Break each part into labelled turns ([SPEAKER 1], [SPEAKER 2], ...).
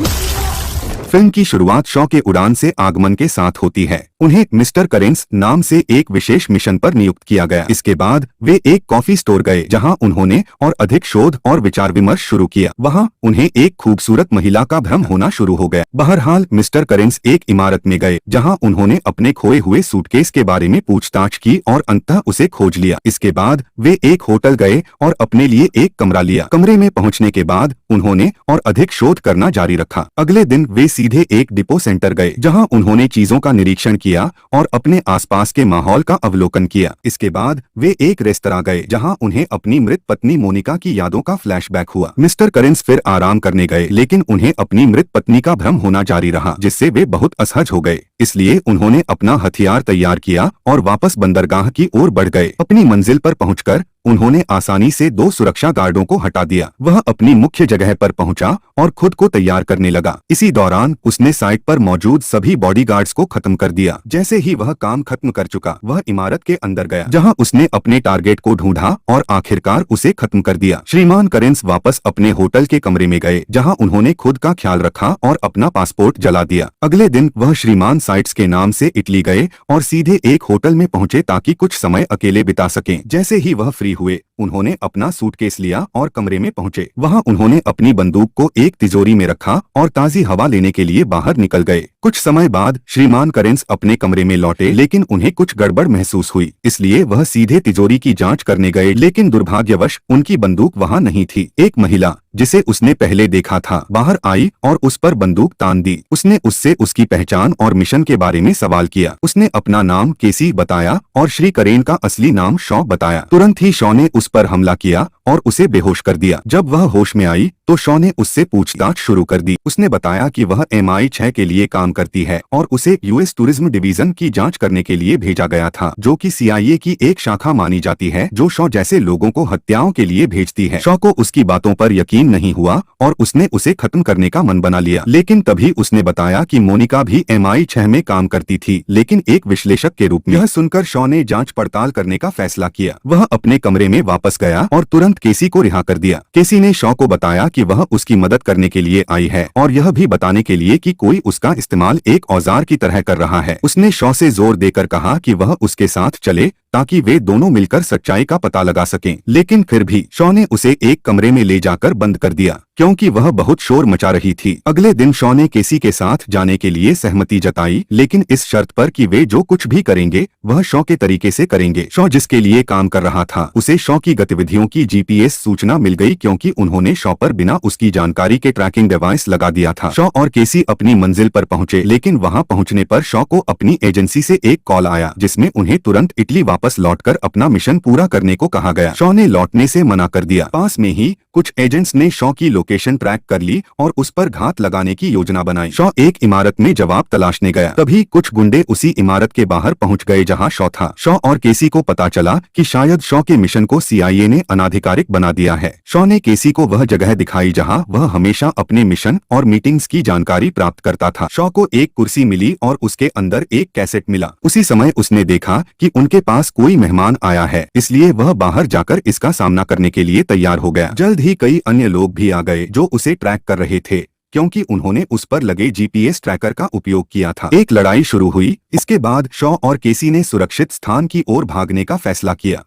[SPEAKER 1] Film की शुरुआत शॉ के उड़ान से आगमन के साथ होती है। उन्हें मिस्टर करेंस नाम से एक विशेश मिशन पर नियुक्त किया गया। इसके बाद वे एक कॉफी स्टोर गए जहां उन्होंने और अधिक शोध और विचार विमर्श शुरू किया। वहां उन्हें एक खूबसूरत महिला का भ्रम होना शुरू हो गया। बहरहाल मिस्टर करेंस एक इमारत में गए जहां उन्होंने अपने खोए हुए सूटकेस के बारे में पूछताछ की और अंततः उसे खोज लिया। इसके बाद वे एक होटल गए और अपने लिए एक कमरा लिया। कमरे में पहुंचने के बाद उन्होंने और अधिक शोध करना जारी रखा। अगले दिन वे सीधे एक डिपो सेंटर गए जहां उन्होंने चीजों का निरीक्षण किया और अपने आसपास के माहौल का अवलोकन किया। इसके बाद वे एक रेस्तरां गए जहां उन्हें अपनी मृत पत्नी मोनिका की यादों का फ्लैशबैक हुआ। मिस्टर करेंस फिर आराम करने गए, लेकिन उन्हें अपनी मृत पत्नी का भ्रम होना जारी रहा, जिससे वे बहुत असहज हो गए। इसलिए उन्होंने अपना हथियार तैयार किया और वापस बंदरगाह की ओर बढ़ गए। अपनी मंजिल पर पहुंचकर उन्होंने आसानी से 2 सुरक्षा गार्डों को हटा दिया। वह अपनी मुख्य जगह पर पहुंचा और खुद को तैयार करने लगा। इसी दौरान उसने साइट पर मौजूद सभी बॉडीगार्ड्स को खत्म कर दिया। जैसे ही वह काम खत्म कर चुका, वह इमारत के अंदर गया जहां उसने अपने टारगेट को ढूंढा और आखिरकार उसे खत्म कर दिया। श्रीमान करेंस वापस अपने होटल के कमरे में गए जहां उन्होंने खुद का ख्याल रखा और अपना पासपोर्ट जला दिया। अगले दिन वह श्रीमान साइट्स के नाम से इटली गए और सीधे एक होटल में पहुंचे ताकि कुछ समय अकेले बिता सकें। जैसे ही वह फ्री हुए, उन्होंने अपना सूटकेस लिया और कमरे में पहुंचे। वहां उन्होंने अपनी बंदूक को एक तिजोरी में रखा और ताजी हवा लेने के लिए बाहर निकल गए। कुछ समय बाद श्रीमान करेंस अपने कमरे में लौटे, लेकिन उन्हें कुछ गड़बड़ महसूस हुई। इसलिए वह सीधे तिजोरी की जांच करने गए, लेकिन दुर्भाग्यवश उनकी बंदूक वहां नहीं थी। एक महिला जिसे उसने पहले देखा था बाहर आई और उस पर बंदूक तान दी। उसने उससे उसकी पहचान और मिशन के बारे में सवाल किया। उसने अपना नाम केसी बताया और श्री करेन का असली नाम शॉ बताया। तुरंत ही शॉ ने उस पर हमला किया और उसे बेहोश कर दिया। जब वह होश में आई तो शॉ ने उससे पूछताछ शुरू कर दी। उसने बताया कि वह MI6 के लिए काम करती है और उसे US टूरिज्म डिवीजन की जांच करने के लिए भेजा गया था, जो कि CIA की एक शाखा मानी जाती है जो शॉ जैसे लोगों को हत्याओं के लिए भेजती है। शॉ को उसकी बातों पर यकीन नहीं हुआ और उसने उसे खत्म करने का मन बना लिया। लेकिन तभी उसने बताया कि मोनिका भी MI6 में काम करती थी, लेकिन एक विश्लेषक के रूप में। यह सुनकर शॉ ने जांच पड़ताल करने का फैसला किया। वह अपने कमरे में वापस गया और तुरंत केसी को रिहा कर दिया। केसी ने शॉ को बताया कि वह उसकी मदद करने के लिए आई है और यह भी बताने के लिए कि कोई उसका इस्तेमाल एक औजार की तरह कर रहा है। उसने शॉ से जोर देकर कहा कि वह उसके साथ चले ताकि वे दोनों मिलकर सच्चाई का पता लगा सकें। लेकिन फिर भी शॉ ने उसे एक कमरे में ले जाकर बंद कर दिया क्योंकि वह बहुत शोर मचा रही थी। अगले दिन शॉ ने केसी के साथ जाने के लिए सहमति जताई, लेकिन इस शर्त पर कि वे जो कुछ भी करेंगे वह शॉ के तरीके से करेंगे। शॉ जिसके लिए काम कर रहा था, उसे शॉ की गतिविधियों की GPS सूचना मिल गई क्योंकि उन्होंने शॉ पर बिना उसकी जानकारी के ट्रैकिंग डिवाइस लगा दिया था। शॉ और केसी अपनी मंजिल पर पहुंचे, लेकिन वहां पहुंचने पर शॉ को अपनी एजेंसी से एक कॉल आया जिसमें उन्हें तुरंत इटली वापस लौटकर अपना मिशन पूरा करने को कहा गया। शॉ ने लौटने से मना कर दिया। पास में ही कुछ एजेंट्स ने शॉ की लोकेशन ट्रैक कर ली और उस पर घात लगाने की योजना बनाई। शॉ एक इमारत में जवाब तलाशने गया। तभी कुछ गुंडे उसी इमारत के बाहर पहुंच गए जहां शॉ था। शॉ और केसी को पता चला कि शायद शॉ के मिशन को CIA ने अनाधिकारिक बना दिया है। शॉ ने केसी को वह जगह दिखाई जहां वह हमेशा अपने मिशन और मीटिंग्स की जानकारी प्राप्त करता था। शॉ को एक कुर्सी मिली और उसके अंदर एक कैसेट मिला। उसी समय उसने देखा कि उनके पास कोई मेहमान आया है, इसलिए वह बाहर जाकर इसका सामना करने के लिए तैयार हो गया। जल्द ही कई अन्य लोग भी आ गए जो उसे ट्रैक कर रहे थे क्योंकि उन्होंने उस पर लगे GPS ट्रैकर का उपयोग किया था। एक लड़ाई शुरू हुई। इसके बाद शॉ और केसी ने सुरक्षित स्थान की ओर भागने का फैसला किया।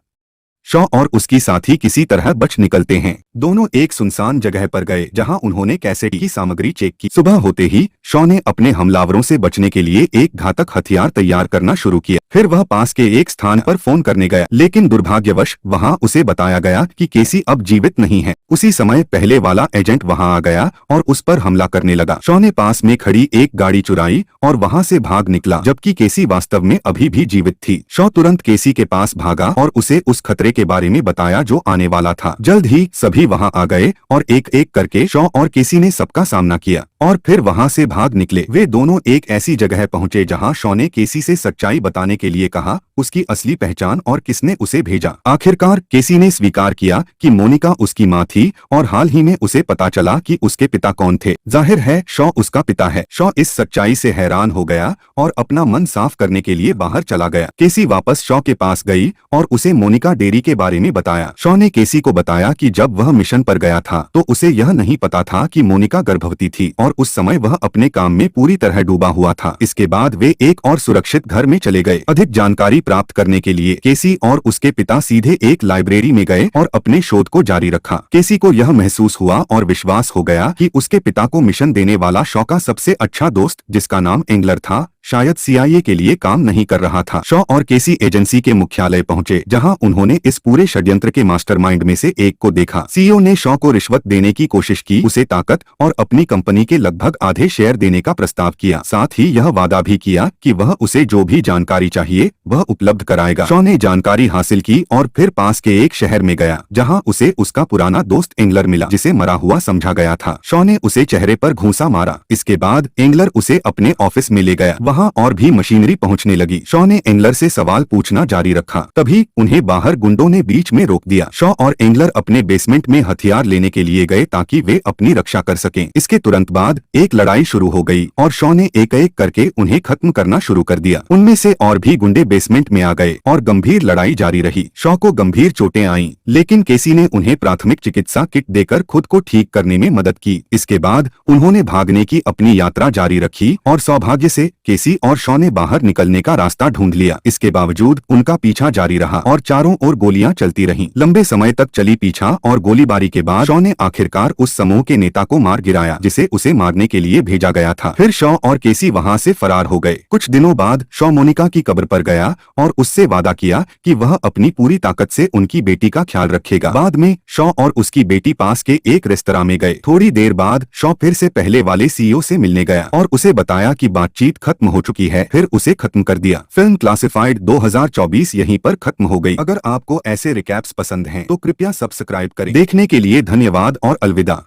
[SPEAKER 1] शॉ और उसकी साथी किसी तरह बच निकलते हैं। दोनों एक सुनसान जगह पर गए जहां उन्होंने कैसेट की सामग्री चेक की। सुबह होते ही शॉ ने अपने हमलावरों से बचने के लिए एक घातक हथियार तैयार करना शुरू किया। फिर वह पास के एक स्थान पर फोन करने गया, लेकिन दुर्भाग्यवश वहां उसे बताया गया कि केसी अब जीवित नहीं है। उसी समय पहले वाला एजेंट वहां आ गया और उस पर हमला करने लगा। शॉ ने पास में खड़ी एक गाड़ी चुराई और वहां से भाग निकला, जबकि केसी वास्तव में अभी भी जीवित थी। शॉ तुरंत केसी के पास भागा और उसे उस खतरे के बारे में बताया जो आने वाला था। जल्द ही सभी वहां आ गए और एक एक करके शॉ और केसी ने सबका सामना किया और फिर वहां से भाग निकले। वे दोनों एक ऐसी जगह पहुंचे जहां शॉ ने केसी से सच्चाई बताने के लिए कहा, उसकी असली पहचान और किसने उसे भेजा। आखिरकार केसी ने स्वीकार किया कि मोनिका उसकी मां थी और हाल ही में उसे पता चला कि उसके पिता कौन थे। जाहिर है शॉ उसका पिता है। शॉ इस सच्चाई से हैरान हो गया और अपना मन साफ करने के लिए बाहर चला गया। केसी वापस शॉ के पास गई और उसे मोनिका डेयरी के बारे में बताया। शॉ ने केसी को बताया कि जब वह मिशन पर गया था तो उसे यह नहीं पता था कि मोनिका गर्भवती थी और उस समय वह अपने काम में पूरी तरह डूबा हुआ था। इसके बाद वे एक और सुरक्षित घर में चले गए। अधिक जानकारी प्राप्त करने के लिए केसी और उसके पिता सीधे एक लाइब्रेरी में गए और अपने शोध को जारी रखा। केसी को यह महसूस हुआ और विश्वास हो गया कि उसके पिता को मिशन देने वाला शॉ का सबसे अच्छा दोस्त, जिसका नाम एंगलर था, शायद CIA के लिए काम नहीं कर रहा था। शॉ और केसी एजेंसी के मुख्यालय पहुंचे, जहां उन्होंने इस पूरे षड्यंत्र के मास्टरमाइंड में से एक को देखा। CEO ने शॉ को रिश्वत देने की कोशिश की, उसे ताकत और अपनी कंपनी के लगभग आधे शेयर देने का प्रस्ताव किया। साथ ही यह वादा भी किया कि वह उसे जो भी जानकारी चाहिए वह उपलब्ध कराएगा। शॉ ने जानकारी हासिल की और फिर पास के एक शहर में गया, जहाँ उसे उसका पुराना दोस्त एंगलर मिला, जिसे मरा हुआ समझा गया था। शॉ ने उसे चेहरे पर घूंसा मारा। इसके बाद एंगलर उसे अपने ऑफिस में ले गया। वहाँ और भी मशीनरी पहुंचने लगी। शॉ ने एंगलर से सवाल पूछना जारी रखा। तभी उन्हें बाहर गुंडों ने बीच में रोक दिया। शॉ और एंगलर अपने बेसमेंट में हथियार लेने के लिए गए ताकि वे अपनी रक्षा कर सकें। इसके तुरंत बाद एक लड़ाई शुरू हो गई और शॉ ने एक एक करके उन्हें खत्म करना शुरू कर दिया। उनमें से और भी गुंडे बेसमेंट में आ गए और गंभीर लड़ाई जारी रही। शॉ को गंभीर चोटें आईं, लेकिन केसी ने उन्हें प्राथमिक चिकित्सा किट देकर खुद को ठीक करने में मदद की। इसके बाद उन्होंने भागने की अपनी यात्रा जारी रखी और सौभाग्य से केसी और शॉ ने बाहर निकलने का रास्ता ढूंढ लिया। इसके बावजूद उनका पीछा जारी रहा और चारों ओर गोलियां चलती रहीं। लंबे समय तक चली पीछा और गोलीबारी के बाद शॉ ने आखिरकार उस समूह के नेता को मार गिराया, जिसे उसे मारने के लिए भेजा गया था। फिर शॉ और केसी वहां से फरार हो गए। कुछ दिनों बाद शॉ मोनिका की कब्र पर गया और उससे वादा किया कि वह अपनी पूरी ताकत से उनकी बेटी का ख्याल रखेगा। बाद में शॉ और उसकी बेटी पास के एक रेस्तरां में गए। थोड़ी देर बाद शॉ फिर से पहले वाले CEO से मिलने गया और उसे बताया कि बातचीत खत्म हो चुकी है। फिर उसे खत्म कर दिया। फिल्म क्लासिफाइड 2024 यहीं पर खत्म हो गई। अगर आपको ऐसे रिकैप्स पसंद हैं तो कृपया सब्सक्राइब करें। देखने के लिए धन्यवाद और अलविदा।